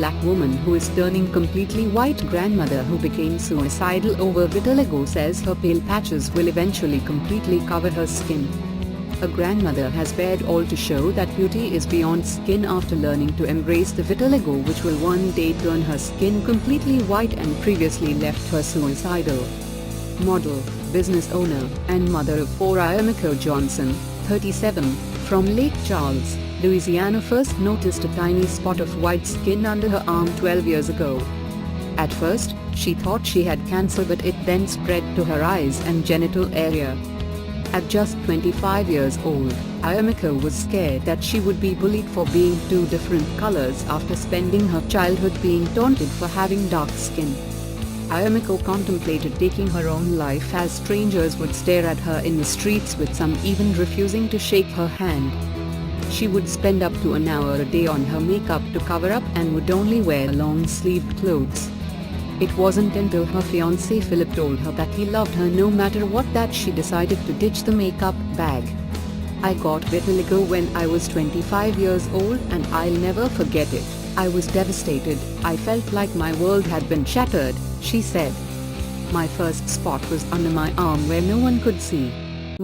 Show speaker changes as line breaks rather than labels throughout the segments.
black woman who is turning completely white. Grandmother who became suicidal over vitiligo says her pale patches will eventually completely cover her skin. A grandmother has bared all to show that beauty is beyond skin after learning to embrace the vitiligo which will one day turn her skin completely white and previously left her suicidal. Model, business owner, and mother of 4 Iomikoe Johnson, 37, from Lake Charles, Louisiana first noticed a tiny spot of white skin under her arm 12 years ago. At first, she thought she had cancer, but it then spread to her eyes and genital area. At just 25 years old, Iomikoe was scared that she would be bullied for being 2 different colors after spending her childhood being taunted for having dark skin. Iomikoe contemplated taking her own life as strangers would stare at her in the streets, with some even refusing to shake her hand. She would spend up to an hour a day on her makeup to cover up and would only wear long-sleeved clothes. It wasn't until her fiancé Philip told her that he loved her no matter what that she decided to ditch the makeup bag. "I got vitiligo when I was 25 years old and I'll never forget it. I was devastated. I felt like my world had been shattered," she said. "My first spot was under my arm where no one could see.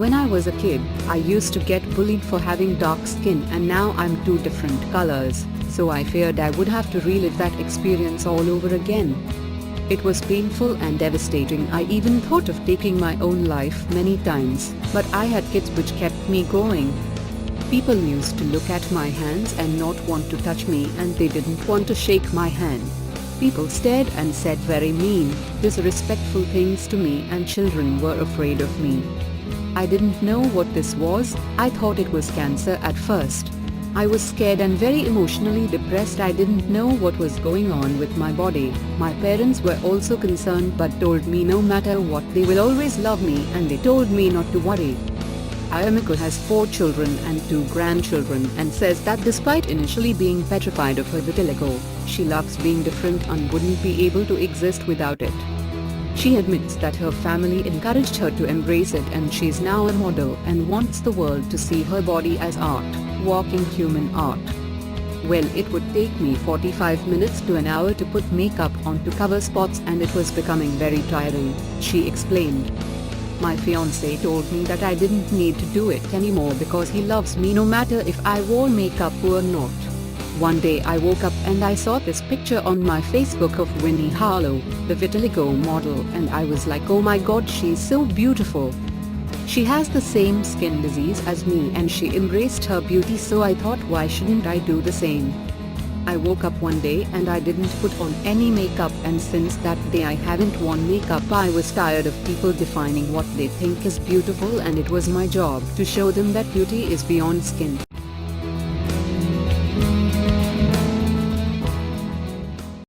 When I was a kid, I used to get bullied for having dark skin, and now I'm 2 different colors, so I feared I would have to relive that experience all over again. It was painful and devastating. I even thought of taking my own life many times, but I had kids which kept me going. People used to look at my hands and not want to touch me, and they didn't want to shake my hand. People stared and said very mean, disrespectful things to me, and children were afraid of me. I didn't know what this was. I thought it was cancer at first. I was scared and very emotionally depressed. I didn't know what was going on with my body. My parents were also concerned but told me no matter what they will always love me, and they told me not to worry." Iomikoe has 4 children and 2 grandchildren and says that despite initially being petrified of her vitiligo, she loves being different and wouldn't be able to exist without it. She admits that her family encouraged her to embrace it, and she's now a model and wants the world to see her body as art, walking human art. "Well, it would take me 45 minutes to an hour to put makeup on to cover spots, and it was becoming very tiring," she explained. "My fiancé told me that I didn't need to do it anymore because he loves me no matter if I wore makeup or not. One day I woke up and I saw this picture on my Facebook of Winnie Harlow, the vitiligo model, and I was like, oh my god, she's so beautiful. She has the same skin disease as me and she embraced her beauty, so I thought, why shouldn't I do the same? I woke up one day and I didn't put on any makeup, and since that day I haven't worn makeup. I was tired of people defining what they think is beautiful, and it was my job to show them that beauty is beyond skin."